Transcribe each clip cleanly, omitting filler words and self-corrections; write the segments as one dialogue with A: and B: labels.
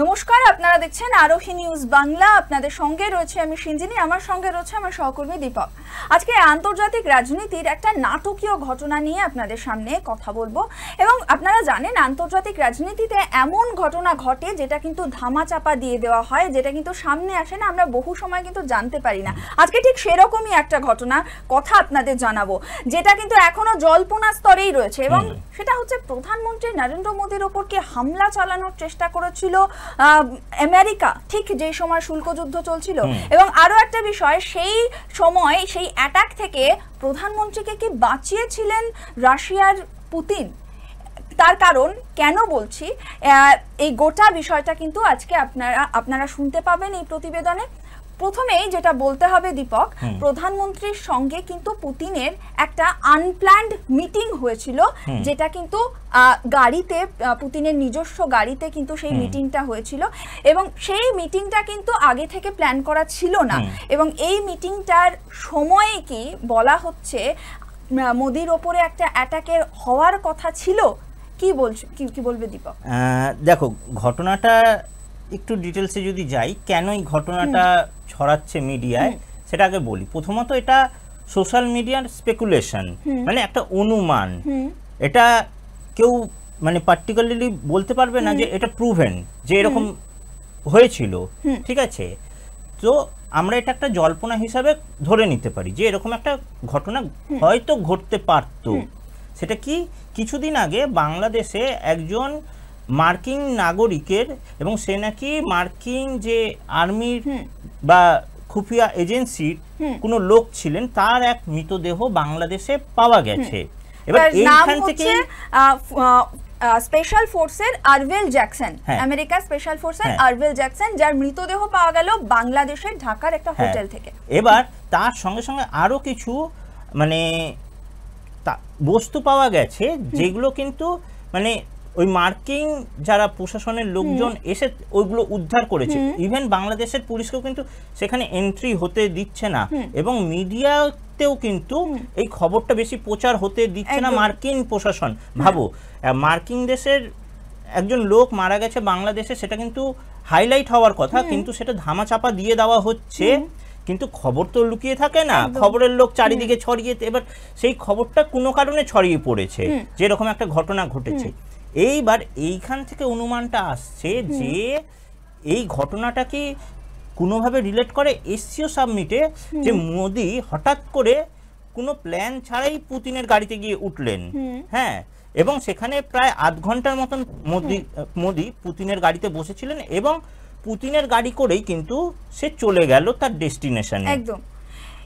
A: নমস্কার, আপনারা দেখছেন আরোহী নিউজ বাংলা। আপনাদের সঙ্গে রয়েছে আমি সিঞ্জিনী, আমার সঙ্গে রয়েছে আমার সহকর্মী দীপক। আজকে আন্তর্জাতিক রাজনীতির একটা নাটকীয় ঘটনা নিয়ে আপনাদের সামনে কথা বলবো। এবং আপনারা জানেন আন্তর্জাতিক রাজনীতিতে এমন ঘটনা ঘটে যেটা কিন্তু ধামাচাপা দিয়ে দেওয়া হয়, যেটা কিন্তু সামনে আসে না, আমরা বহু সময় কিন্তু জানতে পারি না। আজকে ঠিক সেরকমই একটা ঘটনা কথা আপনাদের জানাবো, যেটা কিন্তু এখনো জল্পনা স্তরেই রয়েছে। এবং সেটা হচ্ছে প্রধানমন্ত্রী নরেন্দ্র মোদীর ওপর কি হামলা চালানোর চেষ্টা করেছিল আমেরিকা ঠিক যে সময় শুল্ক যুদ্ধ চলছিল। এবং আরো একটা বিষয়, সেই সময় সেই অ্যাটাক থেকে প্রধানমন্ত্রীকে কি বাঁচিয়েছিলেন রাশিয়ার পুতিন। তার কারণ কেন বলছি, এই গোটা বিষয়টা কিন্তু আজকে আপনারা শুনতে পাবেন এই প্রতিবেদনে। প্রথমেই যেটা বলতে হবে দীপক, প্রধানমন্ত্রীর সঙ্গে কিন্তু পুতিনের একটা আনপ্ল্যান্ড মিটিং হয়েছিল, যেটা কিন্তু গাড়িতে, পুতিনের নিজস্ব গাড়িতে কিন্তু সেই মিটিংটা হয়েছিল। এবং সেই মিটিংটা কিন্তু আগে থেকে প্ল্যান করা ছিল না। এবং এই মিটিংটার সময়ে কি বলা হচ্ছে মোদির ওপরে একটা অ্যাটাকের হওয়ার কথা ছিল। কি বলবে দীপক?
B: দেখো, ঘটনাটা একটু ডিটেলসে যদি যাই, কেন এই ঘটনাটা ছড়াচ্ছে মিডিয়ায় সেটা আগে বলি। প্রথমত এটা সোশ্যাল মিডিয়ার স্পেকুলেশন, মানে একটা অনুমান। এটা কেউ মানে পার্টিকুলারলি বলতে পারবে না যে এটা প্রুভেন যে এরকম হয়েছিল, ঠিক আছে? তো আমরা এটা একটা জল্পনা হিসাবে ধরে নিতে পারি যে এরকম একটা ঘটনা হয়তো ঘটতে পারতো। সেটা কি, কিছুদিন আগে বাংলাদেশে একজন মার্কিন নাগরিকের, এবং সে নাকি মার্কিন যে আর্মির বা খুফিয়া এজেন্সির কোনো লোক ছিলেন, তার এক মৃতদেহ বাংলাদেশে পাওয়া গেছে। এবার এইখান থেকে
A: স্পেশাল ফোর্সের আরভেল জ্যাকসন, আমেরিকা স্পেশাল ফোর্সের আরভেল জ্যাকসন, যার মৃতদেহ পাওয়া গেল বাংলাদেশের ঢাকার একটা হোটেল থেকে।
B: এবার তার সঙ্গে সঙ্গে আরো কিছু মানে বস্তু পাওয়া গেছে, যেগুলো কিন্তু মানে ওই মার্কিন যারা প্রশাসনের লোকজন এসে ওইগুলো উদ্ধার করেছে। ইভেন বাংলাদেশের পুলিশকেও কিন্তু সেখানে এন্ট্রি হতে দিচ্ছে না, এবং মিডিয়াতেও কিন্তু এই খবরটা বেশি প্রচার হতে দিচ্ছে না মার্কিন প্রশাসন। ভাবো, মার্কিন দেশের একজন লোক মারা গেছে বাংলাদেশে, সেটা কিন্তু হাইলাইট হওয়ার কথা, কিন্তু সেটা ধামাচাপা দিয়ে দেওয়া হচ্ছে। কিন্তু খবর তো লুকিয়ে থাকে না, খবরের লোক চারিদিকে ছড়িয়ে, এবার সেই খবরটা কোনো কারণে ছড়িয়ে পড়েছে যে এরকম একটা ঘটনা ঘটেছে। এইবার এইখান থেকে অনুমানটা আসছে যে এই ঘটনাটা কি কোনোভাবে রিলেট করে এসসিও সাবমিটে, যে মোদি হঠাৎ করে কোনো প্ল্যান ছাড়াই পুতিনের গাড়িতে গিয়ে উঠলেন, হ্যাঁ, এবং সেখানে প্রায় আধ ঘন্টার মতন মোদি পুতিনের গাড়িতে বসেছিলেন, এবং পুতিনের গাড়ি করেই কিন্তু সে চলে গেল তার ডেস্টিনেশনে।
A: একদম।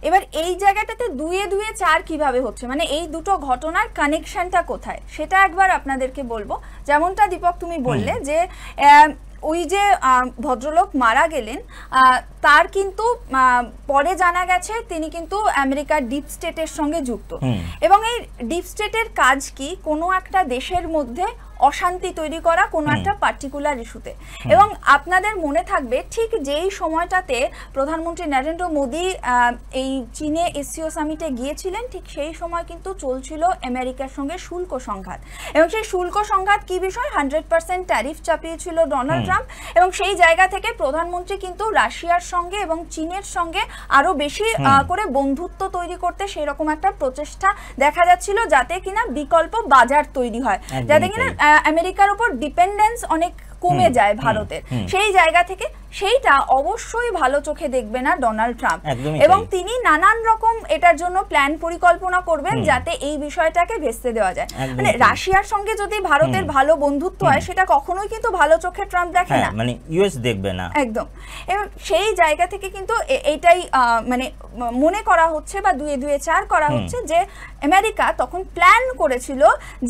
A: এবার এই জায়গাটাতে দুয়ে দুয়ে চার কিভাবে হচ্ছে, মানে এই দুটো ঘটনার কানেকশনটা কোথায়, সেটা একবার আপনাদেরকে বলবো। যেমনটা দীপক তুমি বললে যে ওই যে ভদ্রলোক মারা গেলেন, তার কিন্তু পরে জানা গেছে তিনি কিন্তু আমেরিকার ডিপ স্টেটের সঙ্গে যুক্ত। এবং এই ডিপ স্টেটের কাজ কি, কোনো একটা দেশের মধ্যে অশান্তি তৈরি করা কোনো একটা পার্টিকুলার ইস্যুতে। এবং আপনাদের মনে থাকবে ঠিক যেই সময়টাতে প্রধানমন্ত্রী নরেন্দ্র মোদী এই চীনে এসসিও সামিটে গিয়েছিলেন, ঠিক সেই সময় কিন্তু চলছিল আমেরিকার সঙ্গে শুল্ক সংঘাত। এবং সেই শুল্ক সংঘাত কি বিষয়, 100% ট্যারিফ চাপিয়েছিল ডোনাল্ড ট্রাম্প। এবং সেই জায়গা থেকে প্রধানমন্ত্রী কিন্তু রাশিয়ার সঙ্গে এবং চীনের সঙ্গে আরো বেশি করে বন্ধুত্ব তৈরি করতে সেরকম একটা প্রচেষ্টা দেখা যাচ্ছিল, যাতে কিনা বিকল্প বাজার তৈরি হয়, যাতে কিনা আমেরিকার উপর ডিপেন্ডেন্স অনেক কমে যায় ভারতের। সেই জায়গা থেকে সেইটা অবশ্যই ভালো চোখে দেখবে না ডোনাল্ড ট্রাম্প, এবং তিনি নানান রকম এটার জন্য প্ল্যান পরিকল্পনা করবেন যাতে এই বিষয়টাকে ভেস্তে দেওয়া যায়। মানে রাশিয়ার সঙ্গে যদি ভারতের ভালো বন্ধুত্ব হয়, সেটা কখনোই কিন্তু ভালো চোখে ট্রাম্প দেখে না,
B: মানে ইউএস দেখবে না
A: একদম। এবং সেই জায়গা থেকে কিন্তু এইটাই মানে মনে করা হচ্ছে বা দুয়ে দুয়ে চার করা হচ্ছে যে আমেরিকা তখন প্ল্যান করেছিল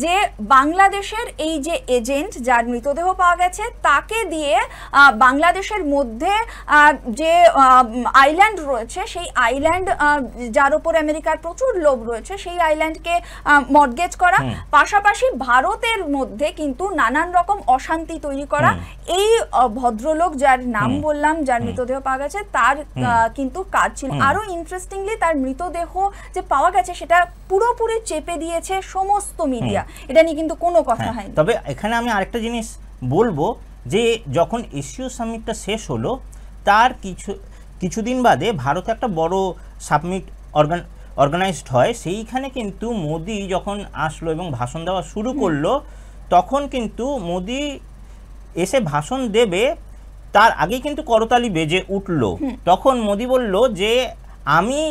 A: যে বাংলাদেশের এই যে এজেন্ট যার মৃতদেহ পাওয়া গেছে, তাকে দিয়ে বাংলাদেশের মধ্যে যে আইল্যান্ড রয়েছে, সেই আইল্যান্ড যার উপর আমেরিকার প্রচুর লোভ রয়েছে, সেই আইল্যান্ডকে মর্টগেজ করা, পাশাপাশি ভারতের মধ্যে কিন্তু নানান রকম অশান্তি তৈরি করা। এই ভদ্রলোক যার নাম বললাম, যার মৃতদেহ পাওয়া গেছে, তার কিন্তু কাজ ছিল। আরো ইন্টারেস্টিংলি তার মৃতদেহ যে পাওয়া গেছে সেটা পুরোপুরি চেপে দিয়েছে সমস্ত মিডিয়া, এটা নিয়ে কিন্তু কোনো কথা হয়নি।
B: তবে এখানে আমি আরেকটা জিনিস বলবো যে যখন এশীয় সামিটটা শেষ হলো তার কিছুদিন বাদে ভারতে একটা বড় সামিট অর্গানাইজড হয়, সেইখানে কিন্তু মোদি যখন আসলো এবং ভাষণ দেওয়া শুরু করলো, তখন কিন্তু মোদি এসে ভাষণ দেবে তার আগে কিন্তু করতালি বেজে উঠলো। তখন মোদি বলল যে আমি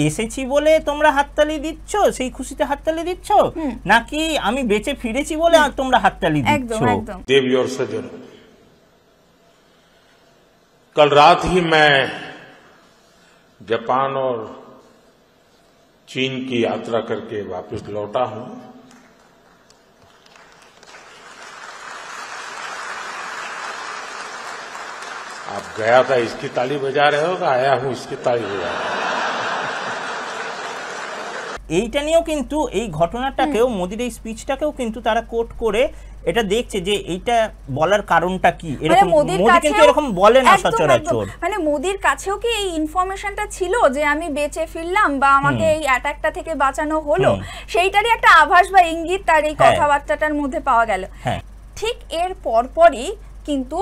B: এসেছি বলে তোমরা হাততালি দিচ্ছ, সেই খুশিতে হাততালি দিচ্ছ, নাকি আমি বেঁচে ফিরেছি বলে তোমরা হাততালি দিচ্ছ।
C: देवी और सजन, कल रात ही मैं जापान और चीन की यात्रा करके वापस लौटा हूं। आप गया था इसकी ताली बजा रहे हो, आया हूं इसकी ताली बजा रहे हो।
B: এইটা নিয়েও কিন্তু এই ঘটনাটাকেও মোদির এই স্পিচটাকেও কিন্তু তারা কোট করে এটা দেখছে যে এইটা বলার কারণটা কি, এরকম মোদি কিন্তু এরকম বলে না সচরাচর।
A: মানে মোদির কাছেও কি এই ইনফরমেশনটা ছিল যে আমি বেঁচে ফিরলাম বা আমাকে এই অ্যাটাকটা থেকে বাঁচানো হলো, সেইটারই একটা আভাস বা ইঙ্গিত তার এই কথাবার্তাটার মধ্যে পাওয়া গেল। ঠিক এর পরপরই কিন্তু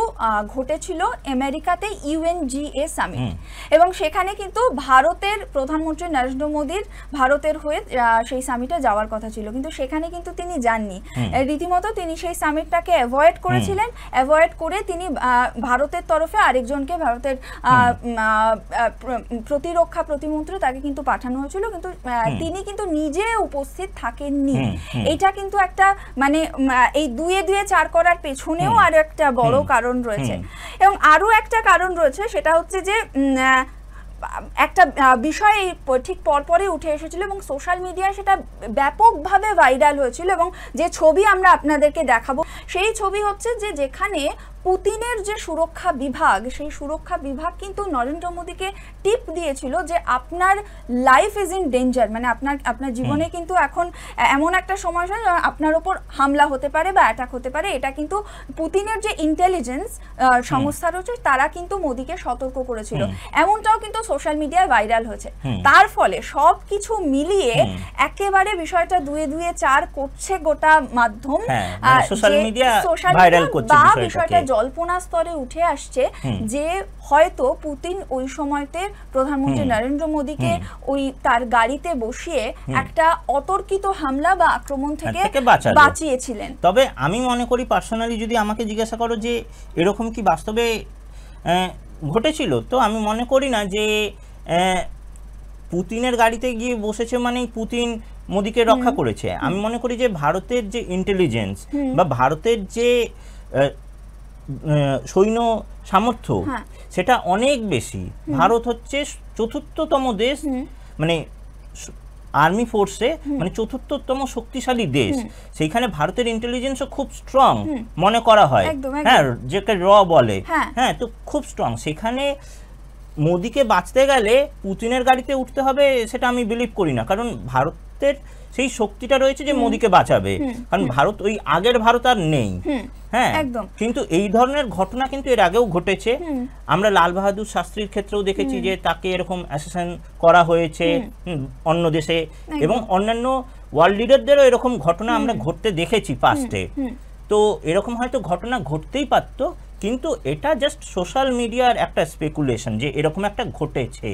A: ঘটেছিল আমেরিকাতে ইউএনজিএ সামিট, এবং সেখানে কিন্তু ভারতের প্রধানমন্ত্রী নরেন্দ্র মোদীর ভারতের হয়ে সেই সামিটে যাওয়ার কথা ছিল, কিন্তু সেখানে কিন্তু তিনি যাননি। রীতিমতো তিনি সেই সামিটটাকে অ্যাভয়েড করেছিলেন। অ্যাভয়েড করে তিনি ভারতের তরফে আরেকজনকে, ভারতের প্রতিরক্ষা প্রতিমন্ত্রী, তাকে কিন্তু পাঠানো হয়েছিল, কিন্তু তিনি কিন্তু নিজে উপস্থিত থাকেননি। এটা কিন্তু একটা মানে এই দুয়ে দুয়ে চার করার পেছনেও আরো একটা বড় কারণ রয়েছে। এবং আরো একটা কারণ রয়েছে, সেটা হচ্ছে যে একটা বিষয় ঠিক পরপরই উঠে এসেছিল এবং সোশ্যাল মিডিয়ায় সেটা ব্যাপকভাবে ভাইরাল হয়েছিল, এবং যে ছবি আমরা আপনাদেরকে দেখাবো সেই ছবি হচ্ছে যে যেখানে পুতিনের যে সুরক্ষা বিভাগ, সেই সুরক্ষা বিভাগ কিন্তু নরেন্দ্র মোদীকে টিপ দিয়েছিল যে আপনার লাইফ ইজ ইন ডেঞ্জার, মানে আপনার জীবনে কিন্তু এখন এমন একটা সময় আপনার ওপর হামলা হতে পারে বা অ্যাটাক হতে পারে। এটা কিন্তু পুতিনের যে ইন্টেলিজেন্স সংস্থা রয়েছে তারা কিন্তু মোদীকে সতর্ক করেছিল, এমনটাও কিন্তু সোশ্যাল মিডিয়ায় ভাইরাল হয়েছে। তার ফলে সব কিছু মিলিয়ে একেবারে বিষয়টা দুয়ে দুয়ে চার করছে গোটা মাধ্যম,
B: সোশ্যাল মিডিয়া
A: ভাইরাল করছে বিষয়টা জল্পনা স্তরে উঠে আসছে যে হয়তো পুতিন ওই সময়তে প্রধানমন্ত্রী নরেন্দ্র মোদীকে ওই তার গাড়িতে বসিয়ে একটা অতর্কিত হামলা বা আক্রমণ থেকে বাঁচিয়েছিলেন।
B: তবে আমি মনে করি পার্সোনালি, যদি আমাকে জিজ্ঞাসা করো যে এরকম কি বাস্তবে ঘটেছিল, তো আমি মনে করি না যে পুতিনের গাড়িতে গিয়ে বসেছে মানেই পুতিন মোদীকে রক্ষা করেছে। আমি মনে করি যে ভারতের যে ইন্টেলিজেন্স বা ভারতের যে সৈন্য সামর্থ্য সেটা অনেক বেশি। ভারত হচ্ছে চতুর্থতম দেশ, মানে আর্মি ফোর্সে মানে চতুর্থতম শক্তিশালী দেশ। সেইখানে ভারতের ইন্টেলিজেন্সও খুব স্ট্রং মনে করা হয়, হ্যাঁ, যেটা র বলে, হ্যাঁ, তো খুব স্ট্রং। সেখানে মোদীকে বাঁচতে গেলে পুতিনের গাড়িতে উঠতে হবে সেটা আমি বিলিভ করি না, কারণ ভারতের সেই শক্তিটা রয়েছে যে মোদীকে বাঁচাবে, কারণ ভারত ওই আগের ভারত আর নেই। হ্যাঁ, কিন্তু এই ধরনের ঘটনা কিন্তু এর আগেও ঘটেছে। আমরা লাল বাহাদুর শাস্ত্রীর ক্ষেত্রেও দেখেছি যে তাকে এরকম অ্যাসাসিন করা হয়েছে অন্য দেশে, এবং অন্যান্য ওয়ার্ল্ড লিডারদেরও এরকম ঘটনা আমরা ঘটতে দেখেছি পাস্টে। তো এরকম হয়তো ঘটনা ঘটতেই পারতো, কিন্তু এটা জাস্ট সোশ্যাল মিডিয়ার একটা স্পেকুলেশন যে এরকম একটা ঘটেছে।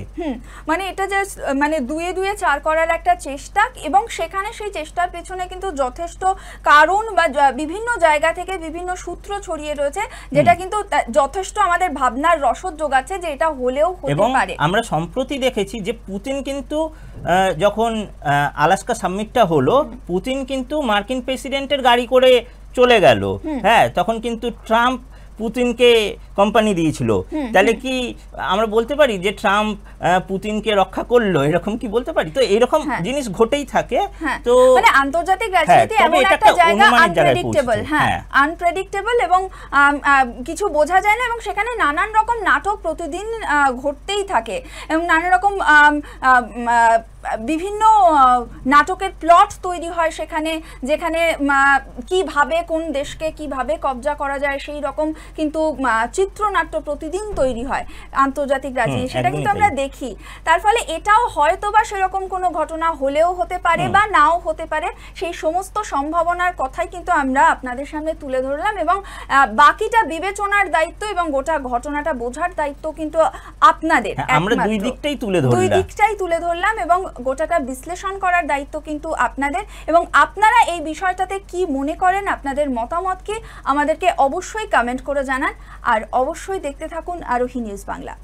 A: মানে এটা জাস্ট মানে দুয়ে দুয়ে চার করার একটা চেষ্টা, এবং সেখানে সেই চেষ্টার পেছনে কিন্তু যথেষ্ট কারণ বা বিভিন্ন জায়গা থেকে বিভিন্ন সূত্র ছড়িয়ে রয়েছে, যেটা কিন্তু যথেষ্ট আমাদের ভাবনার রসদ যোগাচ্ছে যে এটা হলেও হতে পারে।
B: আমরা সম্প্রতি দেখেছি যে পুতিন কিন্তু যখন আলাস্কা সামিটটা হলো, পুতিন কিন্তু মার্কিন প্রেসিডেন্টের গাড়ি করে চলে গেল। হ্যাঁ, তখন কিন্তু ট্রাম্প পুতিনকে কোম্পানি দিয়েছিল। তাহলে কি আমরা বলতে পারি যে ট্রাম্প পুতিনকে রক্ষা করলো, এরকম কি বলতে পারি? তো এরকম জিনিস ঘটেই থাকে। তো
A: মানে আন্তর্জাতিক রাজনীতি এমন একটা জায়গা আনপ্রেডিক্টেবল, আনপ্রেডিক্টেবল, এবং কিছু বোঝা যায় না, এবং সেখানে নানান রকম নাটক প্রতিদিন ঘটতেই থাকে, এবং নানা রকম বিভিন্ন নাটকের প্লট তৈরি হয় সেখানে, যেখানে কিভাবে কোন দেশকে কিভাবে কবজা করা যায় সেই রকম কিন্তু চিত্র চিত্রনাট্য প্রতিদিন তৈরি হয় আন্তর্জাতিক রাজনীতি, সেটা
B: একদমই
A: কিন্তু আমরা
B: তাই।
A: দেখি। তার ফলে এটাও হয়তো বা সেরকম কোনো ঘটনা হলেও হতে পারে বা নাও হতে পারে, সেই সমস্ত সম্ভাবনার কথাই কিন্তু আমরা আপনাদের সামনে তুলে ধরলাম, এবং বাকিটা বিবেচনার দায়িত্ব এবং গোটা ঘটনাটা বোঝার দায়িত্ব কিন্তু আপনাদের।
B: আমরা দুই
A: একমাত্র
B: দিকটাই তুলে
A: দুই
B: ধরলাম।
A: দিকটাই তুলে ধরলাম এবং গোটাটা বিশ্লেষণ করার দায়িত্ব কিন্তু আপনাদের, এবং আপনারা এই বিষয়টাতে কি মনে করেন, আপনাদের মতামত কি আমাদেরকে অবশ্যই কমেন্ট করে জানান। আর অবশ্যই দেখতে থাকুন আরোহী নিউজ বাংলা।